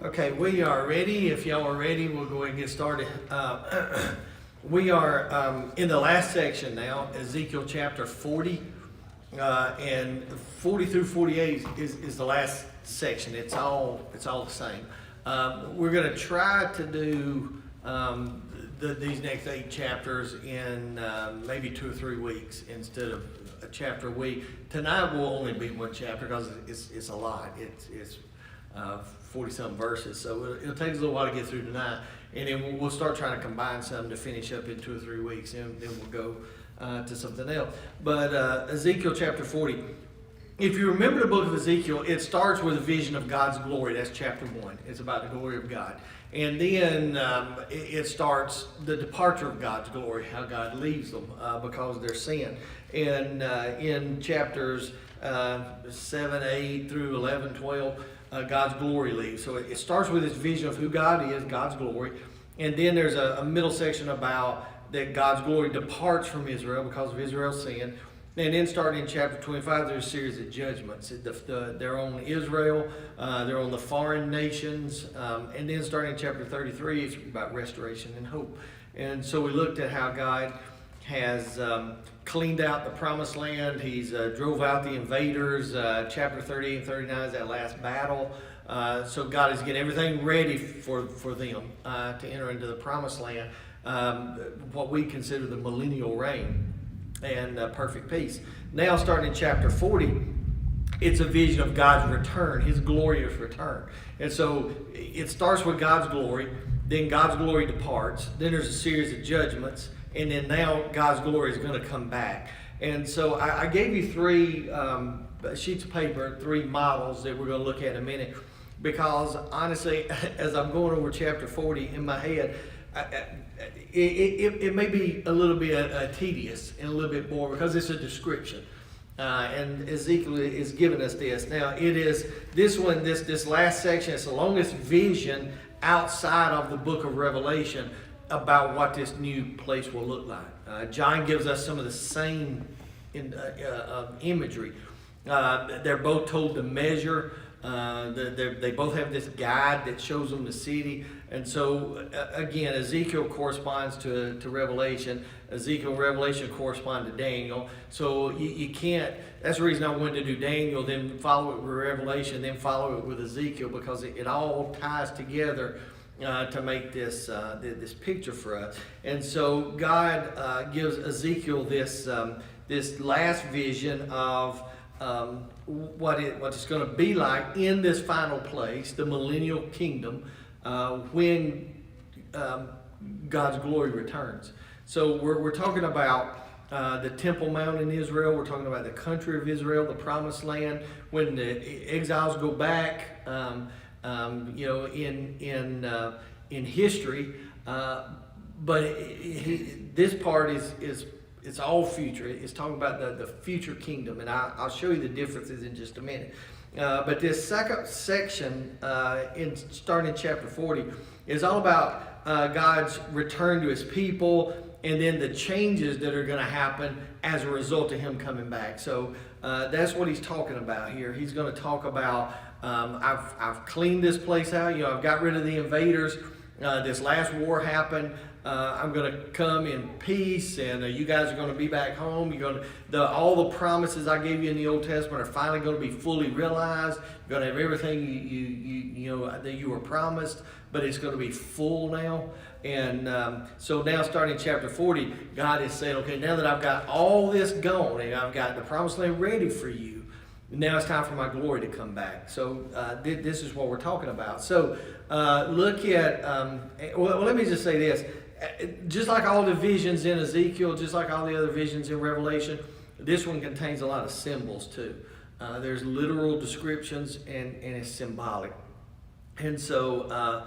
Okay, we are ready. If y'all are ready, we'll go ahead and get started. We are in the last section now, Ezekiel chapter 40, and 40 through 48 is the last section. It's all the same. We're going to try to do these next 8 chapters in maybe 2 or 3 weeks instead of a chapter a week. Tonight will only be 1 chapter because it's a lot. It's 40-some verses, so it'll take us a little while to get through tonight, and then we'll start trying to combine some to finish up in 2 or 3 weeks, and then we'll go to something else. But Ezekiel chapter 40, if you remember the book of Ezekiel, it starts with a vision of God's glory. That's chapter 1. It's about the glory of God. And then it starts the departure of God's glory, how God leaves them because of their sin. And in chapters 7, 8 through 11, 12, God's glory leaves. So it starts with this vision of who God is, God's glory. And then there's a middle section about that God's glory departs from Israel because of Israel's sin. And then starting in chapter 25, there's a series of judgments. They're on Israel, they're on the foreign nations. And then starting in chapter 33, it's about restoration and hope. And so we looked at how God has cleaned out the promised land. He's drove out the invaders. Chapter 30 and 39 is that last battle. So God is getting everything ready for them to enter into the promised land, what we consider the millennial reign and perfect peace. Now starting in chapter 40, it's a vision of God's return, His glorious return. And so it starts with God's glory, then God's glory departs, then there's a series of judgments, and then now God's glory is going to come back. And so I gave you 3 sheets of paper, 3 models that we're going to look at in a minute, because honestly, as I'm going over chapter 40 in my head, it may be a little bit tedious and a little bit more because it's a description. And Ezekiel is giving us this. Now, it is this one, this last section, it's the longest vision outside of the book of Revelation about what this new place will look like. John gives us some of the same imagery. They're both told to measure. They both have this guide that shows them the city. And so, again, Ezekiel corresponds to Revelation. Ezekiel and Revelation correspond to Daniel. So you can't, that's the reason I wanted to do Daniel, then follow it with Revelation, then follow it with Ezekiel, because it all ties together to make this picture for us. And so God gives Ezekiel this last vision of what it's going to be like in this final place, the millennial kingdom, when God's glory returns. So we're talking about the Temple Mount in Israel. We're talking about the country of Israel, the Promised Land, when the exiles go back. In history, but this part is it's all future. It's talking about the future kingdom, and I'll show you the differences in just a minute. But this second section, starting in chapter 40, is all about God's return to His people, and then the changes that are going to happen as a result of Him coming back. So that's what He's talking about here. He's going to talk about I've cleaned this place out. I've got rid of the invaders. This last war happened. I'm going to come in peace, and you guys are going to be back home. All the promises I gave you in the Old Testament are finally going to be fully realized. You're going to have everything that you were promised, but it's going to be full now. And so now, starting in chapter 40, God is saying, okay, now that I've got all this gone, and I've got the promised land ready for you, now it's time for my glory to come back. So this is what we're talking about. So look at, let me just say this. Just like all the visions in Ezekiel, just like all the other visions in Revelation, this one contains a lot of symbols too. There's literal descriptions and it's symbolic. And so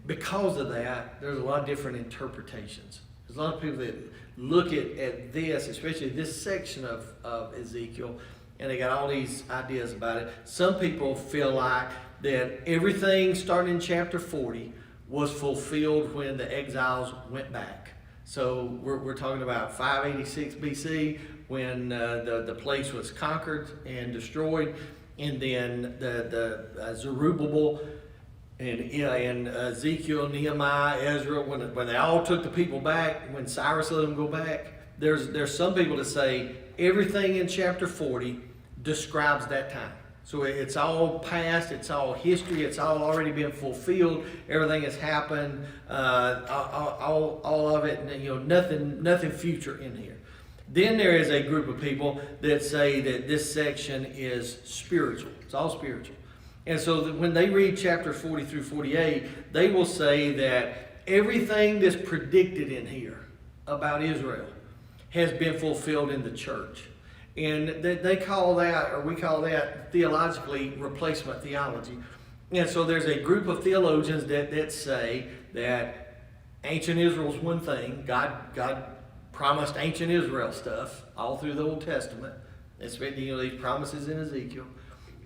because of that, there's a lot of different interpretations. There's a lot of people that look at this, especially this section of Ezekiel, and they got all these ideas about it. Some people feel like that everything starting in chapter 40 was fulfilled when the exiles went back. So we're talking about 586 BC when the place was conquered and destroyed. and then the Zerubbabel and Ezekiel, Nehemiah, Ezra, when they all took the people back, when Cyrus let them go back, there's some people that say everything in chapter 40 describes that time. So it's all past, it's all history, it's all already been fulfilled. Everything has happened, all of it, and, nothing future in here. Then there is a group of people that say that this section is spiritual. It's all spiritual. And so when they read chapter 40 through 48, they will say that everything that's predicted in here about Israel has been fulfilled in the church. And they call that, or we call that theologically, replacement theology. And so there's a group of theologians that say that ancient Israel's one thing. God promised ancient Israel stuff all through the Old Testament. It's these promises in Ezekiel.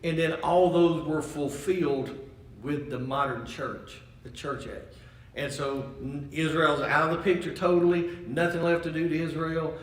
And then all those were fulfilled with the modern church, the church age. And so Israel's out of the picture totally. Nothing left to do to Israel.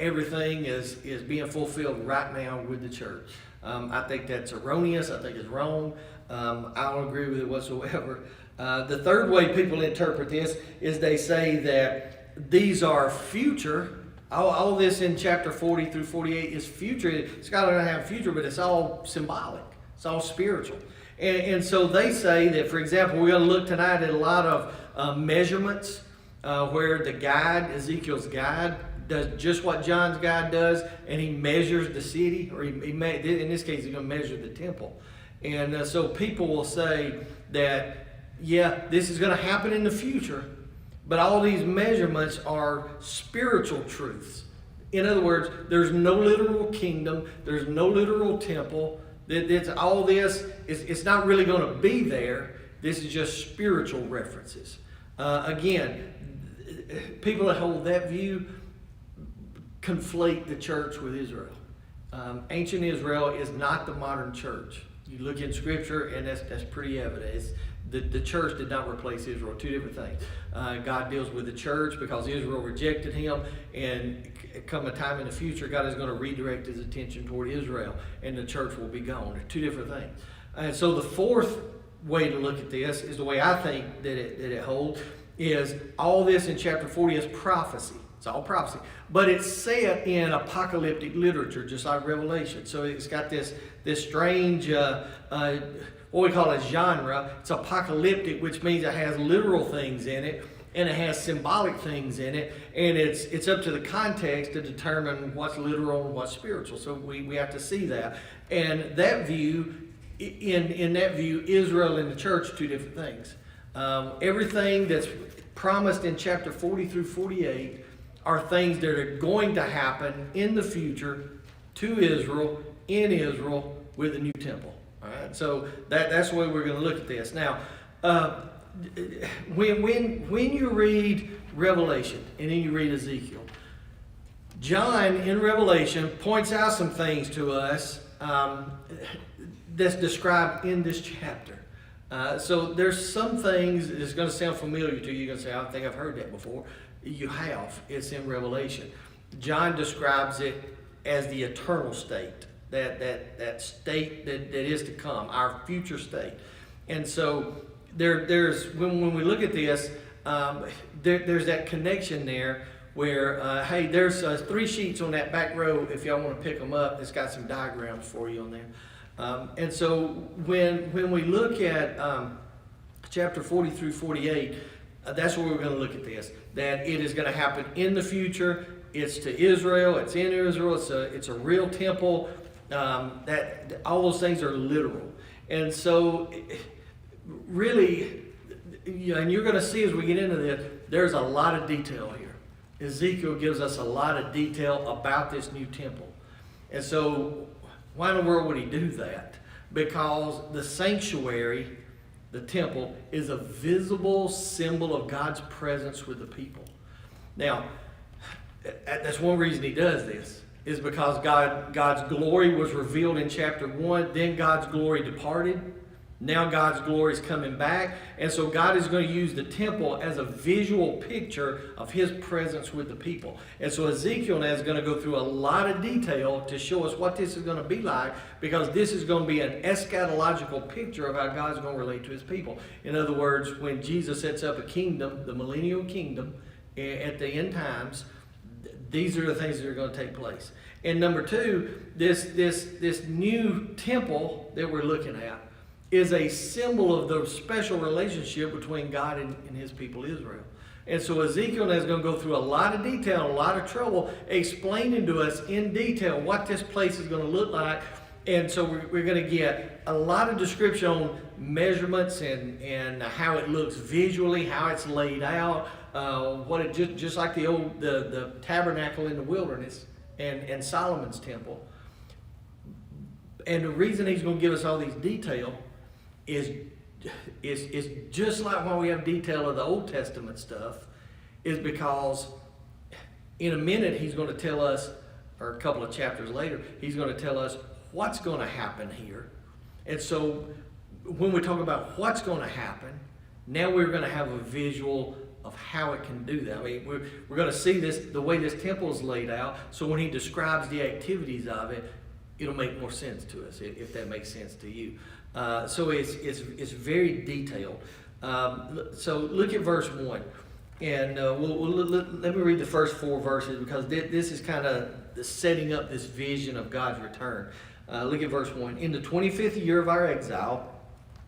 Everything is being fulfilled right now with the church. I think that's erroneous. I think it's wrong. I don't agree with it whatsoever. The third way people interpret this is they say that these are future. All this in chapter 40 through 48 is future. Scholars don't have future, but it's all symbolic. It's all spiritual. And so they say that, for example, we're going to look tonight at a lot of measurements where the guide, Ezekiel's guide, does just what John's guide does, and he measures the city, or in this case, he's going to measure the temple. And so people will say that, yeah, this is going to happen in the future, but all these measurements are spiritual truths. In other words, there's no literal kingdom, there's no literal temple. All this, it's not really going to be there. This is just spiritual references. Again, people that hold that view conflate the church with Israel. Ancient Israel is not the modern church. You look in Scripture, and that's pretty evident. The church did not replace Israel. Two different things. God deals with the church because Israel rejected him, and come a time in the future, God is going to redirect his attention toward Israel, and the church will be gone. They're two different things. And so the fourth way to look at this is the way I think that it holds, is all this in chapter 40 is prophecy. It's all prophecy. But it's set in apocalyptic literature, just like Revelation. So it's got this strange, what we call a genre. It's apocalyptic, which means it has literal things in it, and it has symbolic things in it, and it's up to the context to determine what's literal and what's spiritual. So we have to see that. And that view, in that view, Israel and the church, two different things. Everything that's promised in chapter 40 through 48 are things that are going to happen in the future to Israel, in Israel, with the new temple. All right, so that's the way we're going to look at this. Now, when you read Revelation and then you read Ezekiel, John in Revelation points out some things to us that's described in this chapter. So there's some things that's going to sound familiar to you. You're going to say, I think I've heard that before. You have. It's in Revelation. John describes it as the eternal state, that state that is to come, our future state. And so there's when we look at this, there's that connection there where, hey, there's 3 sheets on that back row. If y'all want to pick them up, it's got some diagrams for you on there. And so when we look at chapter 40 through 48, that's where we're going to look at this. That it is going to happen in the future. It's to Israel. It's in Israel. It's a real temple. That all those things are literal. And so, really, and you're going to see as we get into this, there's a lot of detail here. Ezekiel gives us a lot of detail about this new temple. And so, why in the world would he do that? Because the sanctuary, the temple, is a visible symbol of God's presence with the people. Now, that's one reason he does this, is because God's glory was revealed in chapter 1, then God's glory departed, Now God's glory is coming back. And so God is going to use the temple as a visual picture of his presence with the people. And so Ezekiel now is going to go through a lot of detail to show us what this is going to be like, because this is going to be an eschatological picture of how God's going to relate to his people. In other words, when Jesus sets up a kingdom, the millennial kingdom, at the end times, these are the things that are going to take place. And number two, this new temple that we're looking at is a symbol of the special relationship between God and his people Israel. And so Ezekiel is going to go through a lot of detail, a lot of trouble, explaining to us in detail what this place is going to look like. And so we're going to get a lot of description on measurements and how it looks visually, how it's laid out, what it just like the tabernacle in the wilderness and Solomon's temple. And the reason he's going to give us all these details is just like when we have detail of the Old Testament stuff, is because in a minute he's going to tell us, or a couple of chapters later, he's going to tell us what's going to happen here. And so when we talk about what's going to happen, now we're going to have a visual of how it can do that. I mean, we're going to see this, the way this temple is laid out, so when he describes the activities of it, it'll make more sense to us, if that makes sense to you. So it's very detailed. So look at verse 1. And let me read the first 4 verses, because this is kind of setting up this vision of God's return. Look at verse 1. In the 25th year of our exile,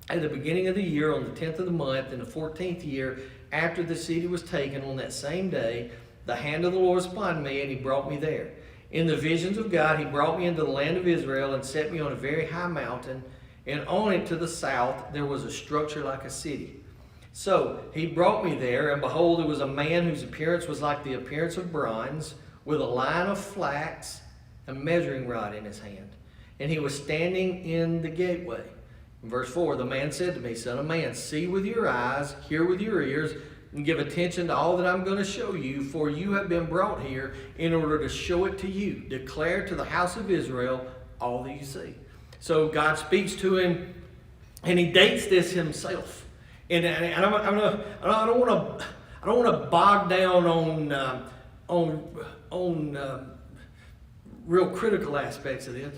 at the beginning of the year, on the 10th of the month, in the 14th year, after the city was taken, on that same day, the hand of the Lord was upon me, and he brought me there. In the visions of God, he brought me into the land of Israel and set me on a very high mountain, and on it to the south there was a structure like a city. So he brought me there, and behold, there was a man whose appearance was like the appearance of bronze, with a line of flax, a measuring rod in his hand. And he was standing in the gateway. In verse 4, the man said to me, Son of man, see with your eyes, hear with your ears, and give attention to all that I'm going to show you, for you have been brought here in order to show it to you. Declare to the house of Israel all that you see. So God speaks to him, and he dates this himself. And I don't want to bog down on real critical aspects of this,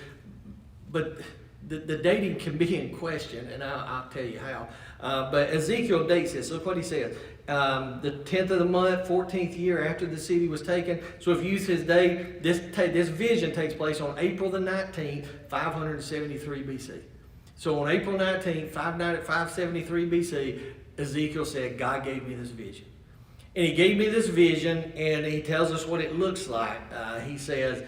but the dating can be in question, and I'll tell you how. But Ezekiel dates this. Look what he says. The 10th of the month, 14th year after the city was taken. So if you use his date, this vision takes place on April the 19th, 573 BC. So on April 19th, 573 BC, Ezekiel said, God gave me this vision. And he gave me this vision, and he tells us what it looks like. He says,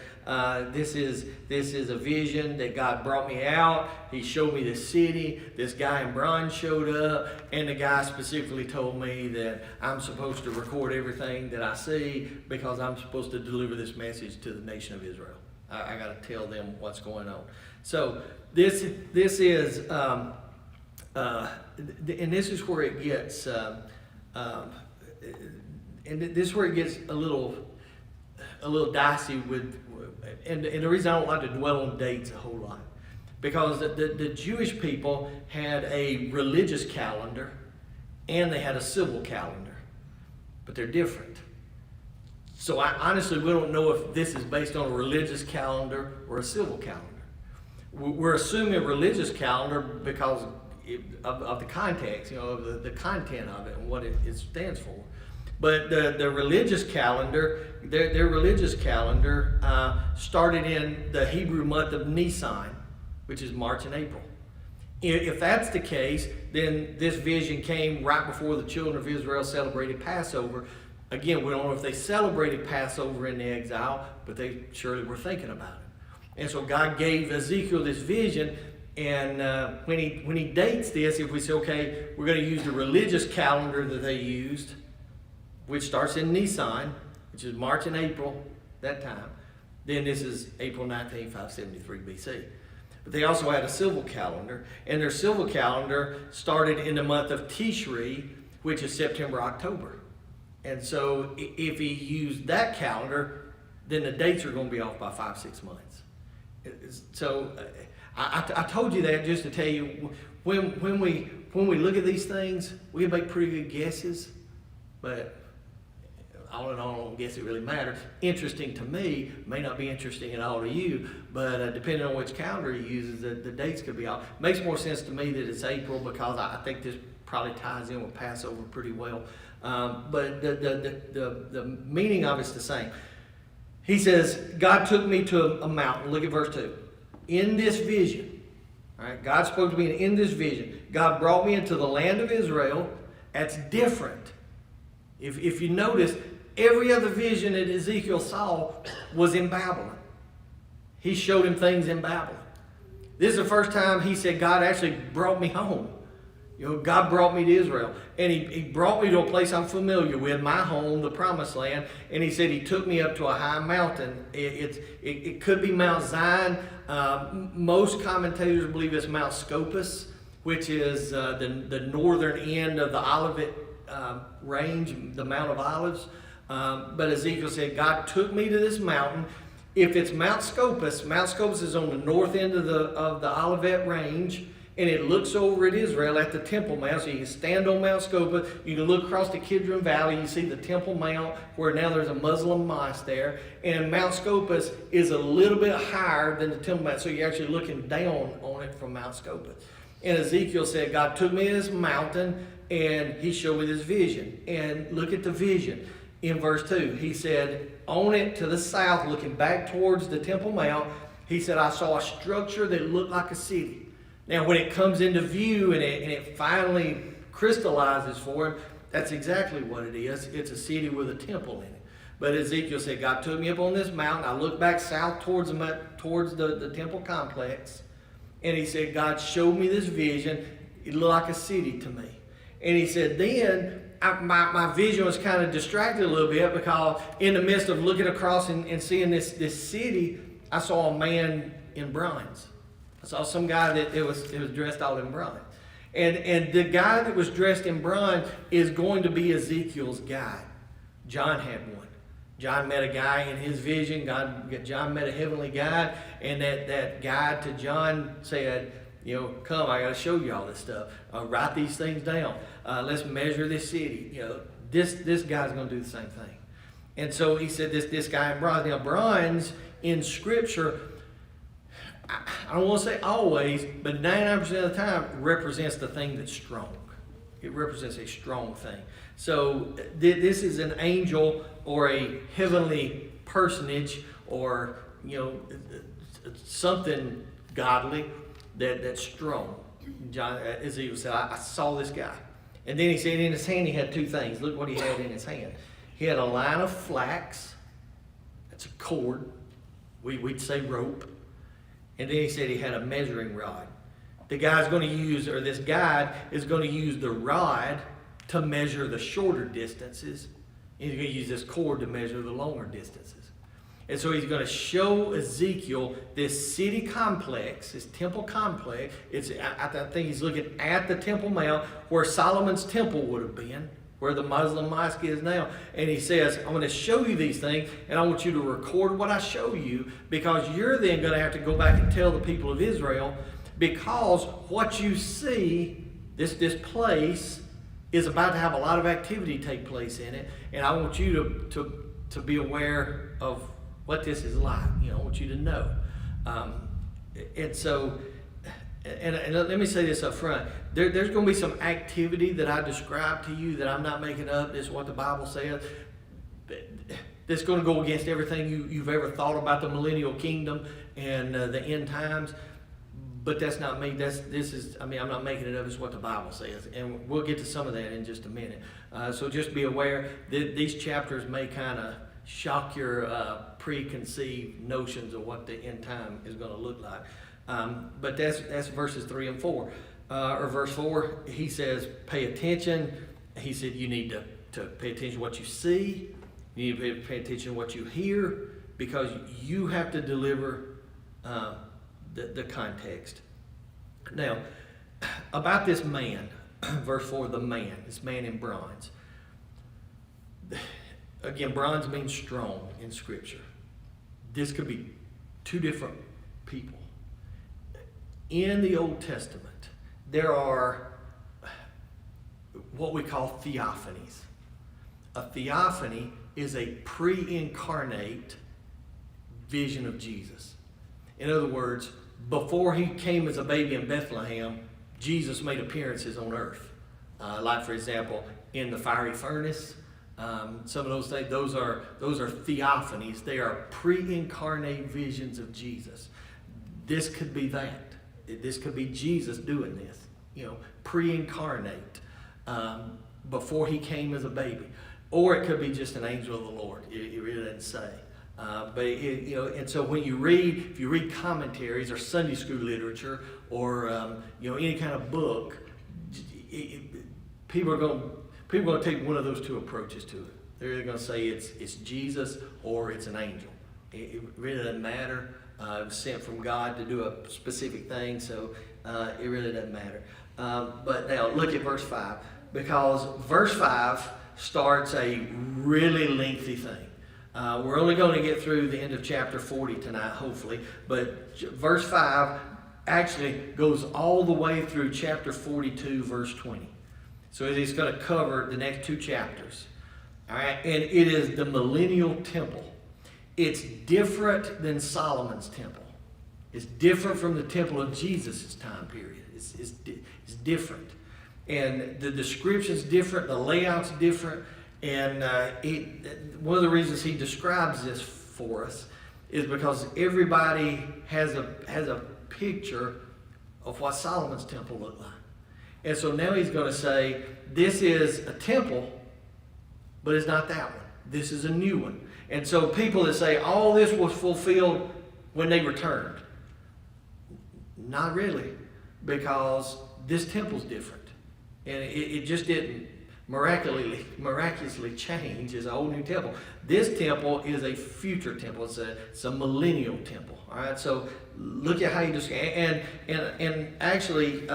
this is a vision that God brought me out. He showed me the city. This guy in bronze showed up, and the guy specifically told me that I'm supposed to record everything that I see, because I'm supposed to deliver this message to the nation of Israel. I got to tell them what's going on. So this is, and this is where it gets, and this is where it gets a little dicey with, and the reason I don't like to dwell on dates a whole lot, because the Jewish people had a religious calendar and they had a civil calendar, but they're different. So honestly, we don't know if this is based on a religious calendar or a civil calendar. We're assuming a religious calendar because of the context, the content of it and what it stands for. But the religious calendar, their religious calendar started in the Hebrew month of Nisan, which is March and April. If that's the case, then this vision came right before the children of Israel celebrated Passover. Again, we don't know if they celebrated Passover in the exile, but they surely were thinking about it. And so God gave Ezekiel this vision, and when he dates this, if we say, okay, we're going to use the religious calendar that they used, which starts in Nisan, which is March and April, that time, then this is April 19, 573 BC. But they also had a civil calendar, and their civil calendar started in the month of Tishri, which is September, October. And so if he used that calendar, then the dates are going to be off by 5-6 months. So I told you that just to tell you, when we look at these things, we can make pretty good guesses, but all in all, I don't guess it really matters. Interesting to me, may not be interesting at all to you, but depending on which calendar he uses, the dates could be off. Makes more sense to me that it's April, because I think this probably ties in with Passover pretty well. But the meaning of it's the same. He says, God took me to a mountain. Look at verse 2. In this vision, all right, God spoke to me in this vision. God brought me into the land of Israel. That's different. If you notice, every other vision that Ezekiel saw was in Babylon. He showed him things in Babylon. This is the first time he said God actually brought me home. God brought me to Israel. And he brought me to a place I'm familiar with, my home, the promised land. And he said he took me up to a high mountain. It could be Mount Zion. Most commentators believe it's Mount Scopus, which is the northern end of the Olivet range, the Mount of Olives. But Ezekiel said, God took me to this mountain. If it's Mount Scopus is on the north end of the Olivet range, and it looks over at Israel at the Temple Mount. So you can stand on Mount Scopus. You can look across the Kidron Valley. You see the Temple Mount, where now there's a Muslim mosque there. And Mount Scopus is a little bit higher than the Temple Mount. So you're actually looking down on it from Mount Scopus. And Ezekiel said, God took me to this mountain, and he showed me this vision. And look at the vision. In verse 2, he said, on it to the south, looking back towards the Temple Mount, he said, I saw a structure that looked like a city. Now, when it comes into view and it finally crystallizes for him, that's exactly what it is. It's a city with a temple in it. But Ezekiel said, God took me up on this mountain. I looked back south towards the temple complex. And he said, God showed me this vision. It looked like a city to me. And he said, then my vision was kind of distracted a little bit, because in the midst of looking across and seeing this city, I saw a man in bronze. I saw some guy that it was dressed all in bronze. And the guy that was dressed in bronze is going to be Ezekiel's guide. John had one. John met a guy in his vision. John met a heavenly guide, and that guide to John said, come, I got to show you all this stuff. Write these things down. Let's measure this city. This guy's going to do the same thing. And so he said, this guy in bronze. Now, bronze in Scripture, I don't want to say always, but 99% of the time represents the thing that's strong. It represents a strong thing. So this is an angel or a heavenly personage, or something godly that's strong. Ezekiel said, I saw this guy. And then he said in his hand he had two things. Look what he had in his hand. He had a line of flax. That's a cord. We'd say rope. And then he said he had a measuring rod. The guy's going to use, or this guide is going to use the rod to measure the shorter distances. He's going to use this cord to measure the longer distances. And so he's going to show Ezekiel this city complex, this temple complex. I think he's looking at the Temple Mount, where Solomon's temple would have been, where the Muslim mosque is now. And he says, I'm going to show you these things, and I want you to record what I show you, because you're then going to have to go back and tell the people of Israel, because what you see, this place, is about to have a lot of activity take place in it, and I want you to be aware of what this is like. I want you to know. And so, and let me say this up front. There's going to be some activity that I describe to you that I'm not making up. This is what the Bible says. That's going to go against everything you've ever thought about the millennial kingdom and the end times. But that's not me. I'm not making it up. It's what the Bible says. And we'll get to some of that in just a minute. So just be aware that these chapters may kind of shock your preconceived notions of what the end time is going to look like. But that's verses 3 and 4. Or verse 4, he says, pay attention. He said you need to pay attention to what you see. You need to pay attention to what you hear, because you have to deliver the context. Now, about this man, verse 4, this man in bronze. Again, bronze means strong in Scripture. This could be two different people. in the Old Testament, there are what we call theophanies. A theophany is a pre-incarnate vision of Jesus. In other words, before he came as a baby in Bethlehem, Jesus made appearances on earth. Like, for example, in the fiery furnace, some of those things, those are theophanies. They are pre-incarnate visions of Jesus. This could be that. This could be Jesus doing this, pre-incarnate, before he came as a baby. Or it could be just an angel of the Lord. It really doesn't say. And so when if you read commentaries or Sunday school literature or any kind of book, people are going to take one of those two approaches to it. They're either going to say it's Jesus or it's an angel. It really doesn't matter. It was sent from God to do a specific thing, so it really doesn't matter. But now look at verse 5, because verse 5 starts a really lengthy thing. We're only going to get through the end of chapter 40 tonight, hopefully, but verse 5 actually goes all the way through chapter 42, verse 20. So it's going to cover the next two chapters. All right, and it is the Millennial Temple. It's different than Solomon's temple. It's different from the temple of Jesus' time period. It's different. And the description's different, the layout's different, and one of the reasons he describes this for us is because everybody has a picture of what Solomon's temple looked like. And so now he's going to say, this is a temple, but it's not that one. This is a new one. And so people that say all this was fulfilled when they returned, not really, because this temple's different. And it just didn't miraculously change as a whole new temple. This temple is a future temple. It's a millennial temple. All right. So look at how you describe. And actually,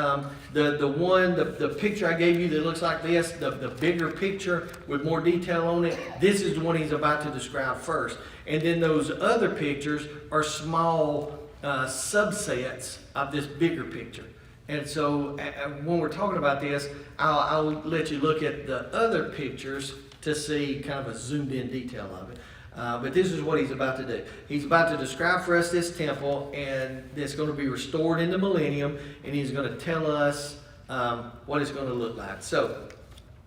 the picture I gave you that looks like this, the bigger picture with more detail on it. This is the one he's about to describe first. And then those other pictures are small subsets of this bigger picture. And so when we're talking about this, I'll let you look at the other pictures to see kind of a zoomed in detail of it. But this is what he's about to do. He's about to describe for us this temple, and it's going to be restored in the millennium, and he's going to tell us what it's going to look like. So,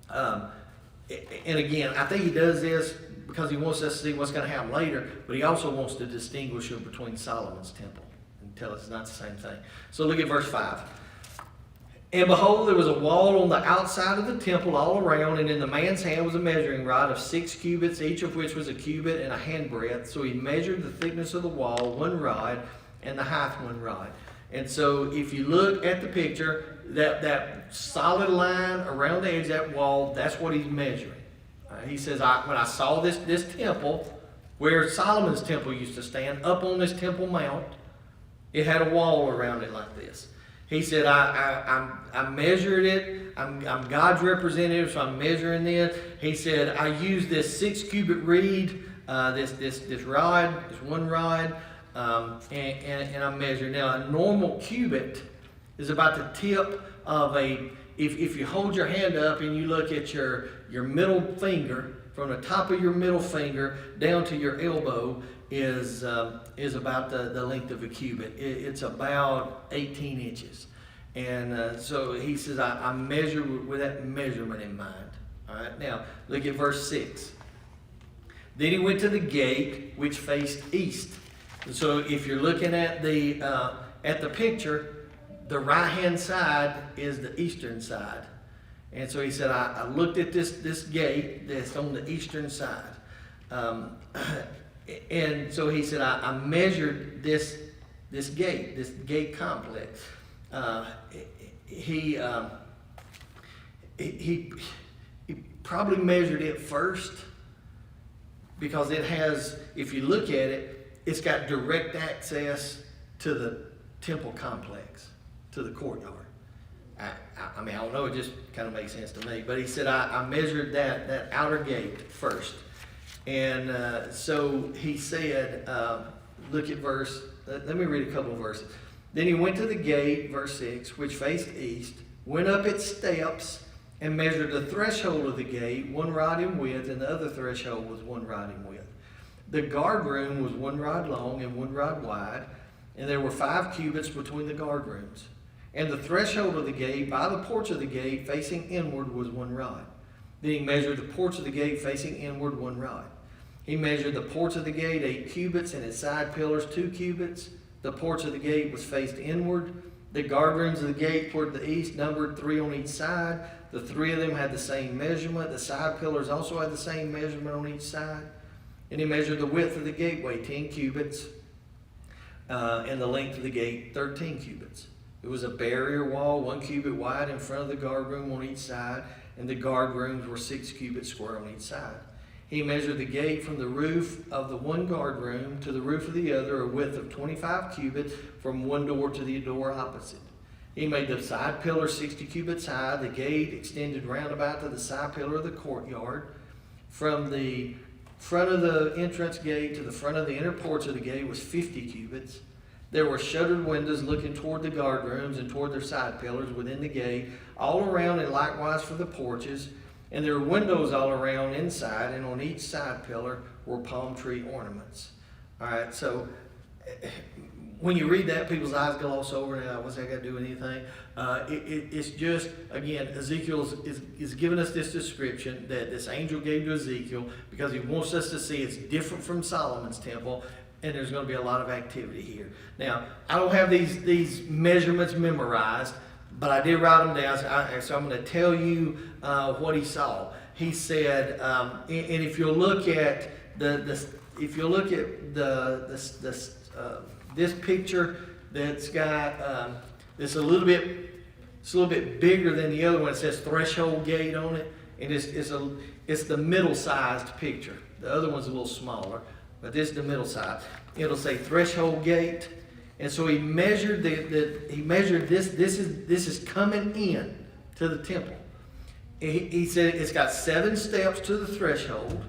and again, I think he does this because he wants us to see what's going to happen later, but he also wants to distinguish it between Solomon's temple and tell us it's not the same thing. So look at verse 5. And behold, there was a wall on the outside of the temple all around, and in the man's hand was a measuring rod of 6 cubits, each of which was a cubit and a handbreadth. So he measured the thickness of the wall, 1 rod, and the height, 1 rod. And so if you look at the picture, that solid line around the edge of that wall, that's what he's measuring. He says, when I saw this temple, where Solomon's temple used to stand, up on this Temple Mount, it had a wall around it like this. He said, I measured it. I'm God's representative, so I'm measuring this. He said, I used this 6 cubit reed, this rod, this 1 rod, and I measured. Now, a normal cubit is about the tip of if you hold your hand up and you look at your middle finger, from the top of your middle finger down to your elbow is about the length of a cubit. It's about 18 inches. And so he says, I measure with that measurement in mind. All right, now look at verse 6. Then he went to the gate which faced east. And so if you're looking at the picture, the right-hand side is the eastern side. And so he said, I looked at this gate that's on the eastern side. And so he said, I measured this gate complex. He probably measured it first because it has, if you look at it, it's got direct access to the temple complex, to the courtyard. I mean, I don't know, it just kind of makes sense to me. But he said, I measured that outer gate first. And so he said, look at let me read a couple of verses. Then he went to the gate, verse 6, which faced east, went up its steps, and measured the threshold of the gate, 1 rod in width, and the other threshold was 1 rod in width. The guard room was 1 rod long and 1 rod wide, and there were 5 cubits between the guard rooms. And the threshold of the gate by the porch of the gate facing inward was 1 rod. Then he measured the porch of the gate facing inward 1 rod. He measured the porch of the gate 8 cubits, and its side pillars 2 cubits. The porch of the gate was faced inward. The guard rooms of the gate toward the east numbered 3 on each side. The 3 of them had the same measurement. The side pillars also had the same measurement on each side. And he measured the width of the gateway, 10 cubits, and the length of the gate, 13 cubits. It was a barrier wall, 1 cubit wide in front of the guard room on each side, and the guard rooms were 6 cubits square on each side. He measured the gate from the roof of the one guard room to the roof of the other, a width of 25 cubits from one door to the door opposite. He made the side pillar 60 cubits high. The gate extended round about to the side pillar of the courtyard. From the front of the entrance gate to the front of the inner porch of the gate was 50 cubits. There were shuttered windows looking toward the guard rooms and toward their side pillars within the gate, all around and likewise for the porches. And there were windows all around inside, and on each side pillar were palm tree ornaments. All right, so when you read that, people's eyes gloss over. Now, what's that got to do with anything? It's just, again, Ezekiel is giving us this description that this angel gave to Ezekiel because he wants us to see it's different from Solomon's temple, and there's going to be a lot of activity here. Now, I don't have these measurements memorized, but I did write them down, so I'm going to tell you what he saw. He said, and if you look at this picture that's got it's a little bit bigger than the other one. It says threshold gate on it, and it's the middle-sized picture. The other one's a little smaller, but this is the middle size. It'll say threshold gate. And so he measured this. This is coming in to the temple. He said it's got 7 steps to the threshold.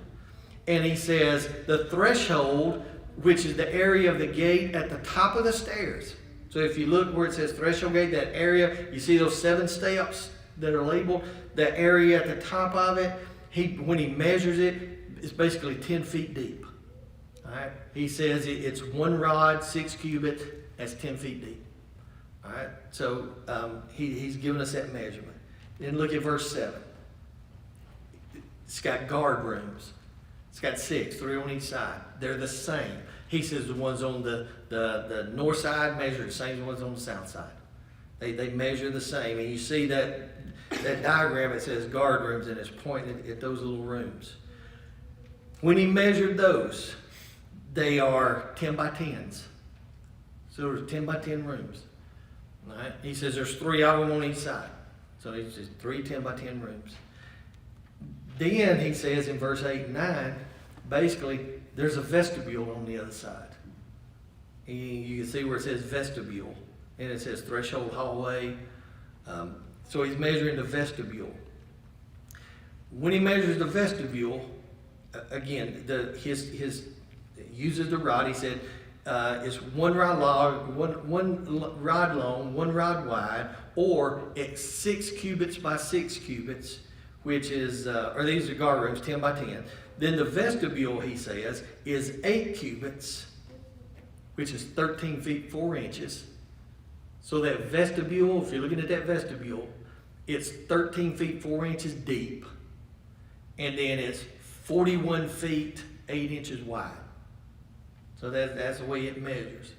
And he says the threshold, which is the area of the gate at the top of the stairs. So if you look where it says threshold gate, that area, you see those 7 steps that are labeled, the area at the top of it, when he measures it, it's basically 10 feet deep. All right. He says it's 1 rod, 6 cubits, that's 10 feet deep. All right. So he's given us that measurement. Then look at verse 7. It's got guard rooms. It's got 6, 3 on each side. They're the same. He says the ones on the north side measure the same as the ones on the south side. They measure the same. And you see that diagram, it says guard rooms, and it's pointing at those little rooms. When he measured those, they are 10 by 10s. So there's 10 by 10 rooms. All right? He says there's 3 of them on each side. So he says 3 10 by 10 rooms. Then he says in verse 8 and 9, basically, there's a vestibule on the other side. You can see where it says vestibule. And it says threshold hallway. So he's measuring the vestibule. When he measures the vestibule, again, his uses the rod. He said it's 1 rod long, one rod long, 1 rod wide, or it's 6 cubits by 6 cubits, which is, or these are guard rooms, 10 by 10. Then the vestibule, he says, is 8 cubits, which is 13 feet 4 inches. So that vestibule, if you're looking at that vestibule, it's 13 feet 4 inches deep, and then it's 41 feet 8 inches wide. So that's the way it measures.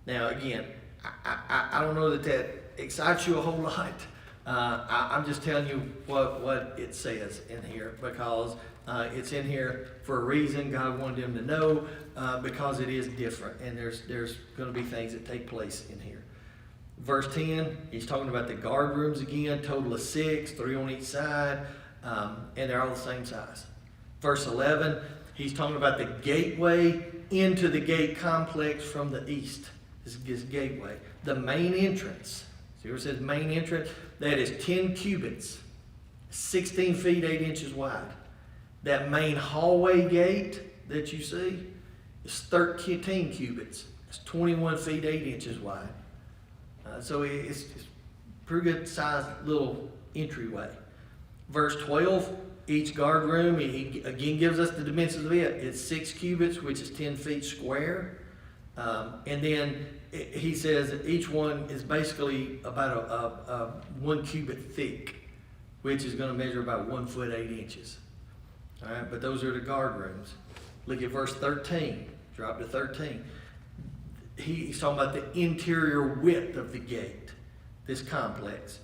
Now again, I don't know that excites you a whole lot. I'm just telling you what it says in here, because it's in here for a reason. God wanted them to know, because it is different, and there's going to be things that take place in here. Verse 10, he's talking about the guard rooms again, total of 6, 3 on each side, and they're all the same size. Verse 11, he's talking about the gateway into the gate complex from the east. This is gateway. The main entrance. See where it says main entrance? That is 10 cubits, 16 feet 8 inches wide. That main hallway gate that you see is 13 cubits. It's 21 feet 8 inches wide. So it's pretty good sized little entryway. Verse 12, each guard room, he again gives us the dimensions of it. It's 6 cubits, which is 10 feet square. And then he says each one is basically about a 1 cubit thick, which is going to measure about 1 foot 8 inches. All right, but those are the guard rooms. Look at verse 13. Drop to 13. He's talking about the interior width of the gate, this complex,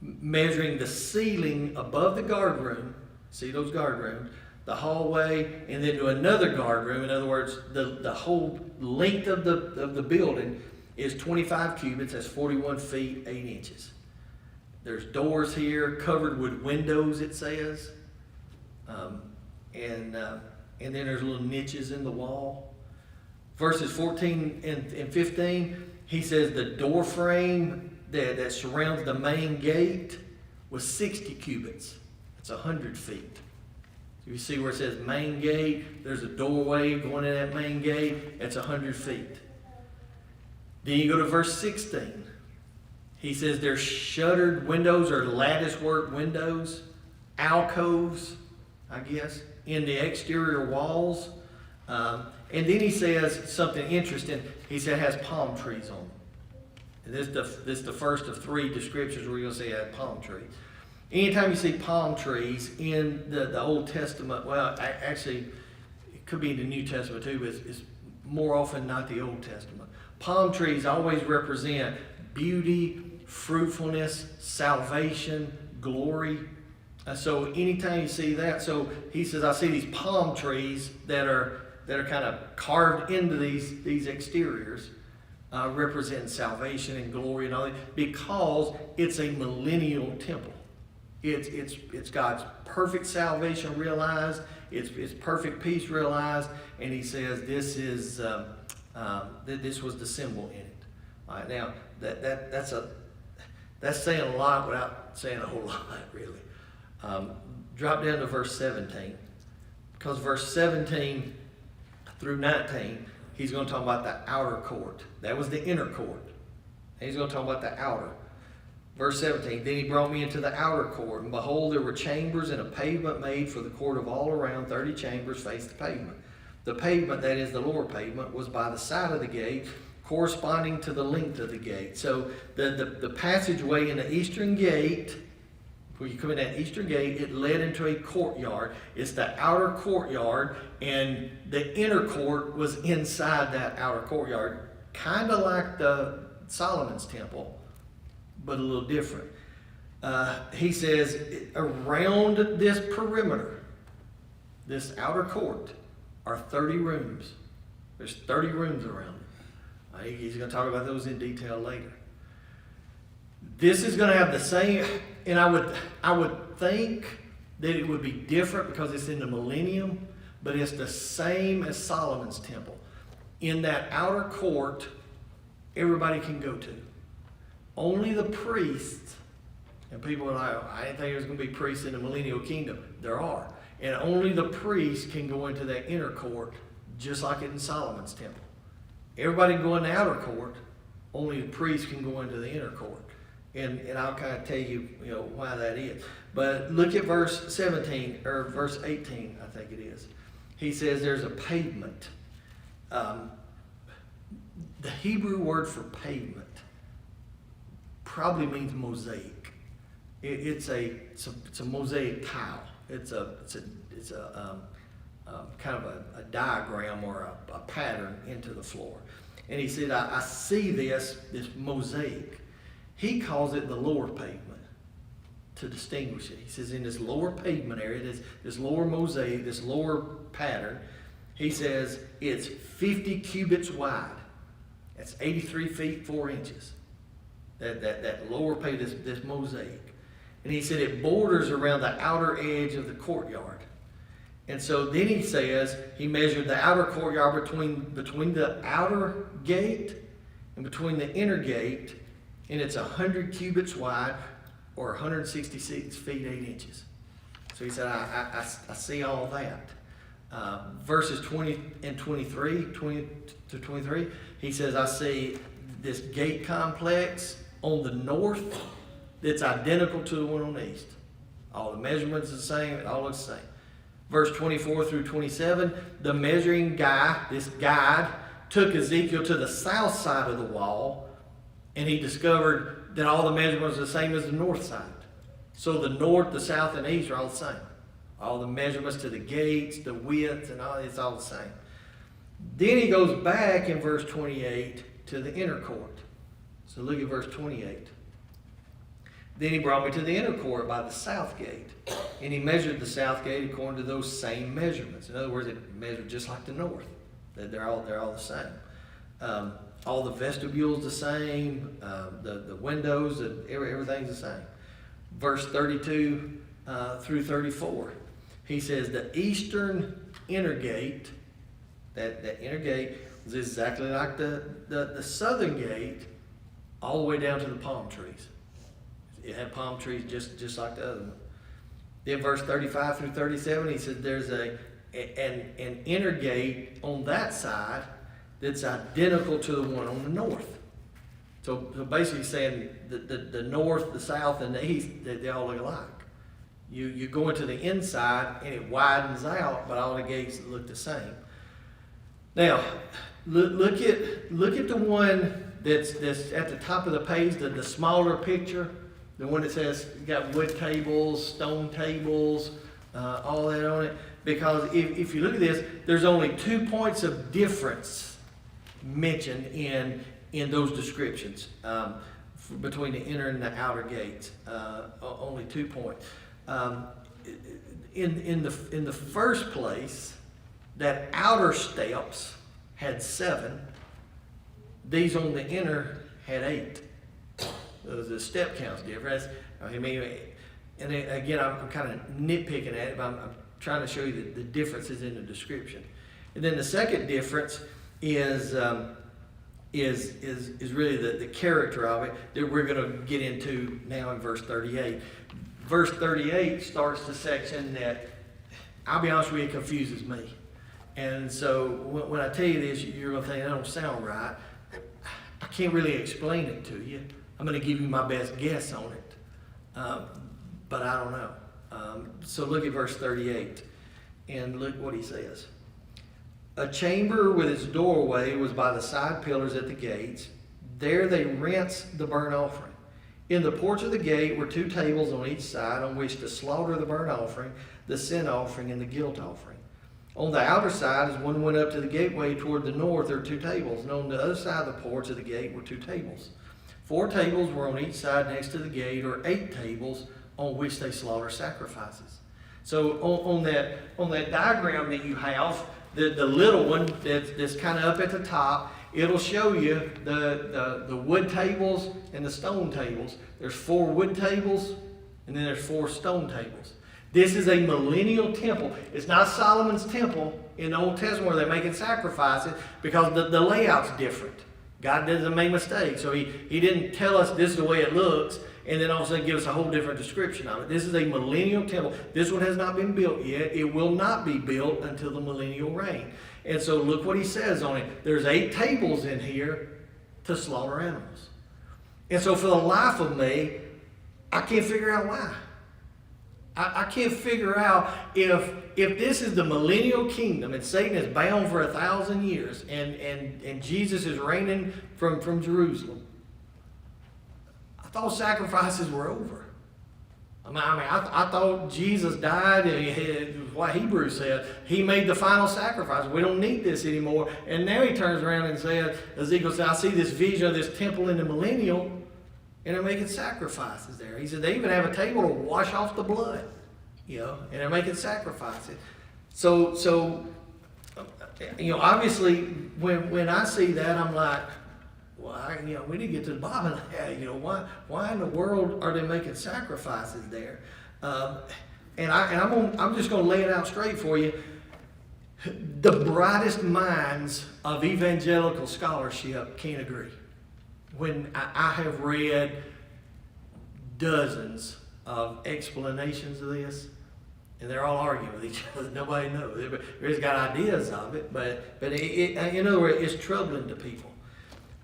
measuring the ceiling above the guard room. See those guard rooms, the hallway, and then to another guard room. In other words, the whole length of the building is 25 cubits. That's 41 feet 8 inches. There's doors here covered with windows, it says, and then there's little niches in the wall. Verses 14 and 15, he says the door frame that surrounds the main gate was 60 cubits. It's 100 feet. So you see where it says main gate, there's a doorway going in that main gate, it's 100 feet. Then you go to verse 16. He says there's shuttered windows or lattice work windows, alcoves, I guess, in the exterior walls. And then he says something interesting. He said it has palm trees on it. And this is the first of 3 descriptions where you're going to see it had palm trees. Anytime you see palm trees in the Old Testament, well, actually, it could be in the New Testament too, but it's more often not the Old Testament. Palm trees always represent beauty, fruitfulness, salvation, glory. So anytime you see that, so he says, I see these palm trees that are kind of carved into these exteriors, representing salvation and glory and all that, because it's a millennial temple. It's God's perfect salvation realized. It's perfect peace realized, and he says this is that this was the symbol in it. All right, now that's saying a lot without saying a whole lot, really. Drop down to verse 17, because verse 17 through 19, he's going to talk about the outer court. That was the inner court. And he's going to talk about the outer. Verse 17, then he brought me into the outer court, and behold, there were chambers and a pavement made for the court of all around. 30 chambers faced the pavement. The pavement, that is the lower pavement, was by the side of the gate, corresponding to the length of the gate. So the passageway in the eastern gate, when you come in that eastern gate, it led into a courtyard. It's the outer courtyard, and the inner court was inside that outer courtyard, kind of like the Solomon's temple, but a little different. He says, around this perimeter, this outer court, are 30 rooms. There's 30 rooms around it. He's going to talk about those in detail later. This is going to have the same, and I would think that it would be different because it's in the millennium, but it's the same as Solomon's temple. In that outer court, everybody can go to. Only the priests, and people are like, I didn't think there was going to be priests in the millennial kingdom. There are. And only the priests can go into that inner court, just like in Solomon's temple. Everybody can go in the outer court, only the priests can go into the inner court. And I'll kind of tell you, why that is. But look at verse 17, or verse 18, I think it is. He says there's a pavement. The Hebrew word for pavement probably means mosaic. It's a mosaic tile. It's a kind of a diagram or a pattern into the floor. And he said, I see this mosaic. He calls it the lower pavement to distinguish it. He says in this lower pavement area, this lower mosaic, this lower pattern, he says it's 50 cubits wide. That's 83 feet 4 inches. That lower pavement, this mosaic. And he said it borders around the outer edge of the courtyard. And so then he says he measured the outer courtyard between the outer gate and between the inner gate, and it's 100 cubits wide, or 166 feet 8 inches. So he said, I see all that. Verses 20 and 23, 20 to 23, he says, I see this gate complex on the north that's identical to the one on the east. All the measurements are the same, it all looks the same. Verse 24 through 27, the measuring guy, this guide, took Ezekiel to the south side of the wall, and he discovered that all the measurements are the same as the north side. So the north, the south, and the east are all the same. All the measurements to the gates, the width, and all, it's all the same. Then he goes back in verse 28 to the inner court. So look at verse 28. Then he brought me to the inner court by the south gate, and he measured the south gate according to those same measurements. In other words, it measured just like the north. They're all the same. All the vestibules the same. The windows, everything's the same. Verse 32 through 34. He says the eastern inner gate, that inner gate was exactly like the southern gate, all the way down to the palm trees. It had palm trees just like the other one. Then verse 35 through 37, he said there's an inner gate on that side that's identical to the one on the north. So basically saying the north, the south, and the east, they all look alike. You go into the inside and it widens out, but all the gates look the same. Now, look at the one that's at the top of the page, the smaller picture. The one that says you got wood tables, stone tables, all that on it. Because if you look at this, there's only 2 points of difference mentioned in those descriptions between the inner and the outer gates. Only 2 points. In the first place, that outer steps had 7. These on the inner had 8. The step count's different. I mean, and again, I'm kind of nitpicking at it, but I'm trying to show you the differences in the description. And then the second difference is really the character of it that we're going to get into now in verse 38. Verse 38 starts the section that, I'll be honest with you, it confuses me. And so when I tell you this, you're going to think that don't sound right. I can't really explain it to you. I'm going to give you my best guess on it, but I don't know. So look at verse 38, and look what he says. A chamber with its doorway was by the side pillars at the gates. There they rinsed the burnt offering. In the porch of the gate were 2 tables on each side on which to slaughter the burnt offering, the sin offering, and the guilt offering. On the outer side, as one went up to the gateway toward the north, there were 2 tables, and on the other side of the porch of the gate were 2 tables. 4 tables were on each side next to the gate, or 8 tables on which they slaughter sacrifices. So on that diagram that you have, the little one that's kind of up at the top, it'll show you the wood tables and the stone tables. There's 4 wood tables, and then there's 4 stone tables. This is a millennial temple. It's not Solomon's temple in the Old Testament where they're making sacrifices, because the layout's different. God doesn't make mistakes. So he didn't tell us this is the way it looks and then all of a sudden give us a whole different description of it. This is a millennial temple. This one has not been built yet. It will not be built until the millennial reign. And so look what he says on it. There's 8 tables in here to slaughter animals. And so for the life of me, I can't figure out why. I can't figure out if this is the millennial kingdom and Satan is bound for 1,000 years and Jesus is reigning from Jerusalem. I thought sacrifices were over. I thought Jesus died, and what Hebrews said, he made the final sacrifice. We don't need this anymore. And now he turns around and says, Ezekiel said, I see this vision of this temple in the millennial, and they're making sacrifices there. He said they even have a table to wash off the blood, and they're making sacrifices. So obviously when I see that, I'm like, well, we need to get to the bottom of that. Why in the world are they making sacrifices there? And I'm just going to lay it out straight for you. The brightest minds of evangelical scholarship can't agree. When I have read dozens of explanations of this, and they're all arguing with each other. Nobody knows. Everybody's got ideas of it, but in other words, it's troubling to people.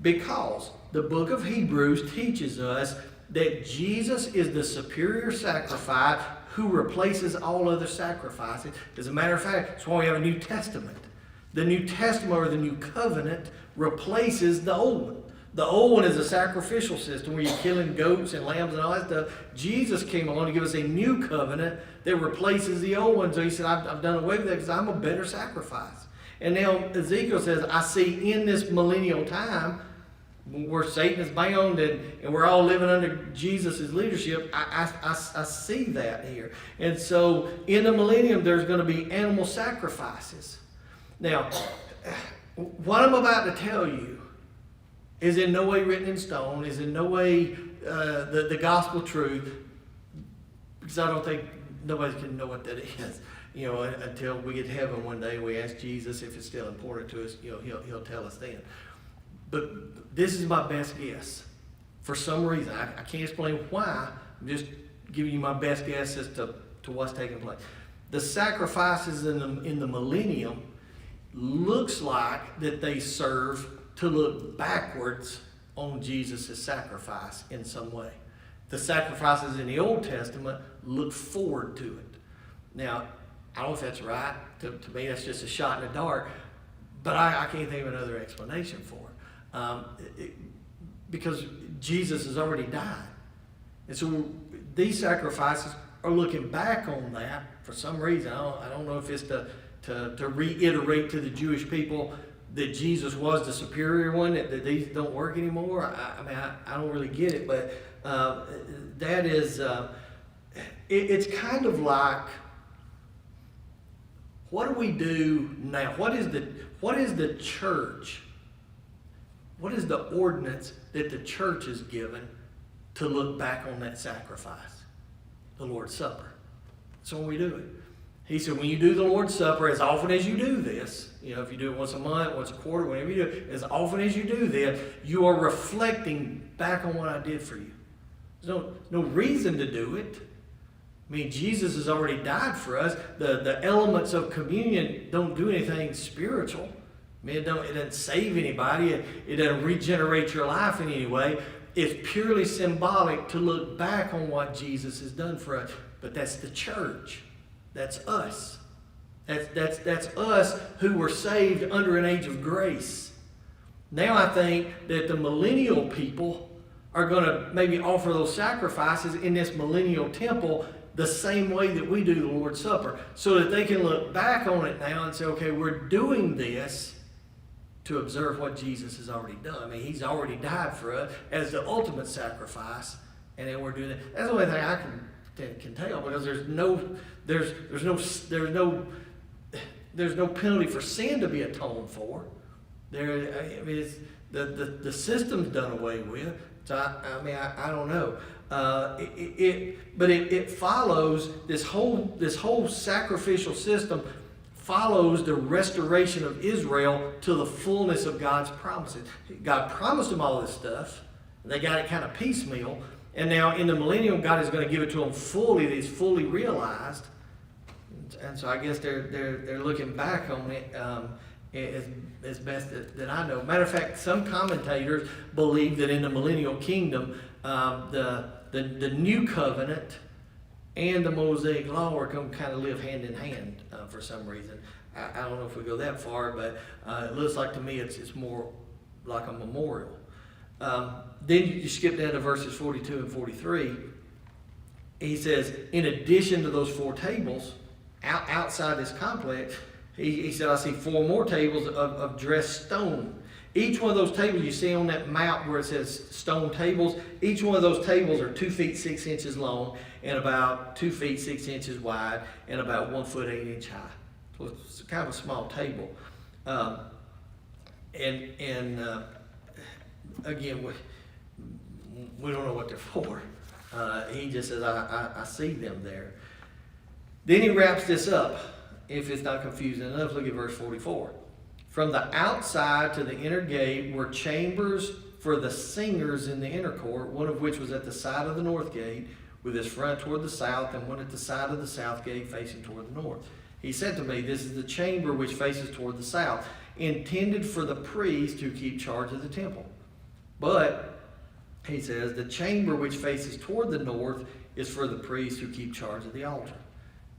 Because the book of Hebrews teaches us that Jesus is the superior sacrifice who replaces all other sacrifices. As a matter of fact, that's why we have a New Testament. The New Testament, or the New Covenant, replaces the old one. The old one is a sacrificial system where you're killing goats and lambs and all that stuff. Jesus came along to give us a new covenant that replaces the old one. So he said, I've done away with that because I'm a better sacrifice. And now Ezekiel says, I see in this millennial time, where Satan is bound and we're all living under Jesus' leadership, I see that here. And so in the millennium, there's going to be animal sacrifices. Now, what I'm about to tell you is in no way written in stone, is in no way the gospel truth, because I don't think nobody can know what that is. Until we get to heaven one day, we ask Jesus if it's still important to us. He'll tell us then. But this is my best guess. For some reason, I can't explain why. I'm just giving you my best guess as to what's taking place. The sacrifices in the millennium looks like that they serve to look backwards on Jesus' sacrifice in some way. The sacrifices in the Old Testament look forward to it. Now, I don't know if that's right. To me, that's just a shot in the dark. But I can't think of another explanation for it. Because Jesus has already died. And so these sacrifices are looking back on that for some reason. I don't know if it's to reiterate to the Jewish people that Jesus was the superior one, that these don't work anymore. I don't really get it, but that is, it's kind of like, what do we do now? What is the church? What is the ordinance that the church is given to look back on that sacrifice? The Lord's Supper. That's when we do it. He said, when you do the Lord's Supper, as often as you do this, if you do it once a month, once a quarter, whenever you do it, as often as you do this, you are reflecting back on what I did for you. There's no reason to do it. Jesus has already died for us. The elements of communion don't do anything spiritual. It doesn't save anybody. It doesn't regenerate your life in any way. It's purely symbolic to look back on what Jesus has done for us. But that's the church. That's us. That's us who were saved under an age of grace. Now I think that the millennial people are going to maybe offer those sacrifices in this millennial temple the same way that we do the Lord's Supper, so that they can look back on it now and say, okay, we're doing this to observe what Jesus has already done. He's already died for us as the ultimate sacrifice, and then we're doing it. That's the only thing I can tell, because there's no penalty for sin to be atoned for. The system's done away with. So I don't know. But it follows this whole sacrificial system follows the restoration of Israel to the fullness of God's promises. God promised them all this stuff. They got it kind of piecemeal. And now in the millennium, God is going to give it to them fully. It's fully realized. And so I guess they're looking back on it as best that I know. Matter of fact, some commentators believe that in the millennial kingdom, the new covenant and the Mosaic law are going to kind of live hand in hand for some reason. I don't know if we go that far, but it looks like to me it's more like a memorial. Then you skip down to verses 42 and 43. He says, in addition to those 4 tables, outside this complex, he said, I see 4 more tables of dressed stone. Each one of those tables you see on that map where it says stone tables, each one of those tables are 2 feet 6 inches long and about 2 feet 6 inches wide and about 1 foot 8 inch high. So it's kind of a small table. Again, we don't know what they're for. He just says, I see them there. Then he wraps this up. If it's not confusing enough, look at verse 44. From the outside to the inner gate were chambers for the singers in the inner court, one of which was at the side of the north gate, with its front toward the south, and one at the side of the south gate facing toward the north. He said to me, this is the chamber which faces toward the south, intended for the priests who keep charge of the temple. But, he says, the chamber which faces toward the north is for the priests who keep charge of the altar.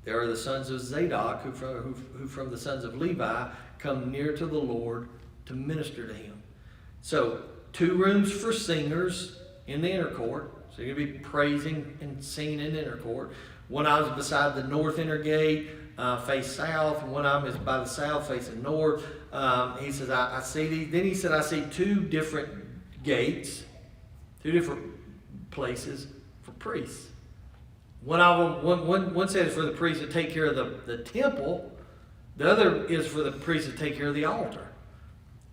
There are the sons of Zadok, who from the sons of Levi come near to the Lord to minister to him. So, 2 rooms for singers in the inner court. So you're going to be praising and singing in the inner court. One of them is beside the north inner gate, face south. One of them is by the south, facing north. He says, I see these. Then he said, I see 2 different gates, 2 different places for priests. One of them, one says for the priests to take care of the temple. The other is for the priests to take care of the altar.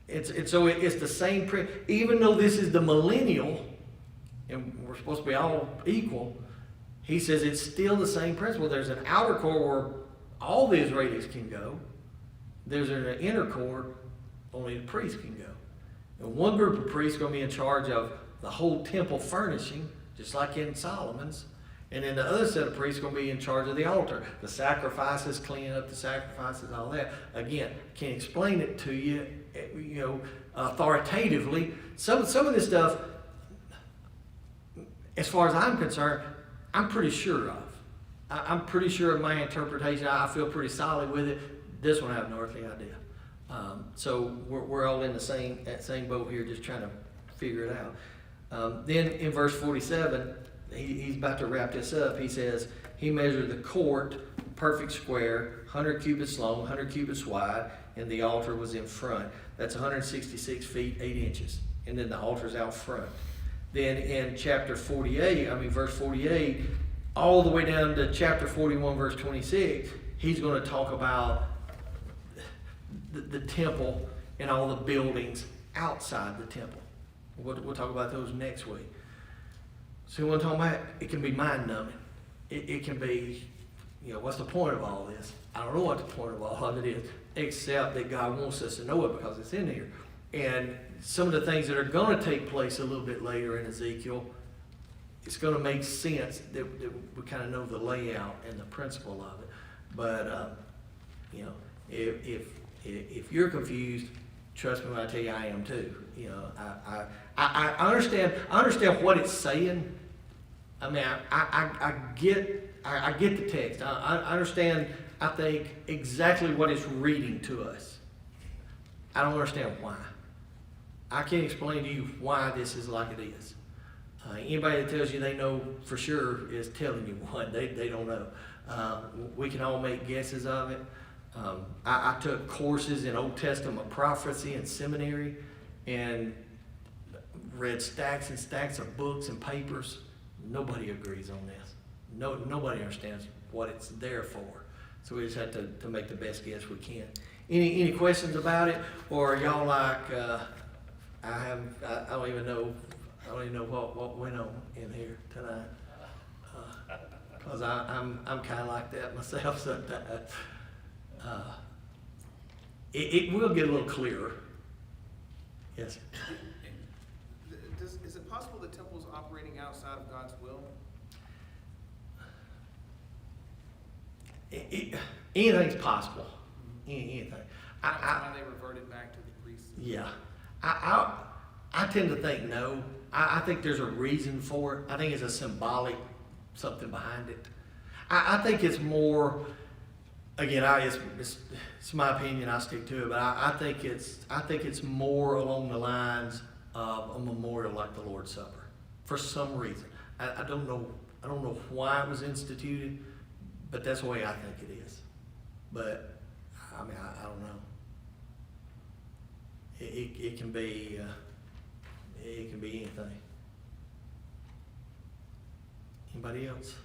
It's the same. Even though this is the millennial, and we're supposed to be all equal, he says it's still the same principle. There's an outer court where all the Israelis can go. There's an inner court only the priests can go. And one group of priests are going to be in charge of the whole temple furnishing, just like in Solomon's. And then the other set of priests are going to be in charge of the altar. The sacrifices, cleaning up the sacrifices, all that. Again, can't explain it to you, authoritatively. Some of this stuff, as far as I'm concerned, I'm pretty sure of. I'm pretty sure of my interpretation. I feel pretty solid with it. This one I have no earthly idea. So we're all in the same boat here, just trying to figure it out. Then in verse 47, he's about to wrap this up. He says, he measured the court, perfect square, 100 cubits long, 100 cubits wide, and the altar was in front. That's 166 feet, 8 inches. And then the altar's out front. Then in verse 48, all the way down to chapter 41, verse 26, he's going to talk about the temple and all the buildings outside the temple. We'll talk about those next week. So what I'm talking about, it can be mind-numbing. It can be, what's the point of all this? I don't know what the point of all of it is, except that God wants us to know it because it's in here. And some of the things that are going to take place a little bit later in Ezekiel, it's going to make sense that we kind of know the layout and the principle of it. But, if you're confused, trust me when I tell you I am too. I understand what it's saying. I mean, I get the text. I understand, I think, exactly what it's reading to us. I don't understand why. I can't explain to you why this is like it is. Anybody that tells you they know for sure is telling you what. They don't know. We can all make guesses of it. I took courses in Old Testament prophecy in seminary and read stacks and stacks of books and papers. Nobody agrees on this. Nobody understands what it's there for. So we just have to make the best guess we can. Any questions about it? Or are y'all like, I don't even know what went on in here tonight. Because I'm kind of like that myself sometimes. It will get a little clearer. Yes. Is it possible the temple is operating outside of God's will? Anything's possible. Anything. That's why they reverted back to the priests. Yeah. I tend to think no. I think there's a reason for it. I think it's a symbolic something behind it. I think it's more. Again, it's my opinion. I stick to it, but I think it's more along the lines of a memorial like the Lord's Supper, for some reason. I don't know why it was instituted, but that's the way I think it is. But I mean, I don't know. It can be anything. Anybody else?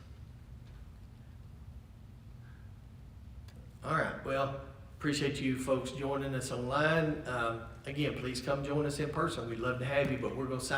All right. Well, appreciate you folks joining us online. Again, please come join us in person. We'd love to have you, but we're going to sign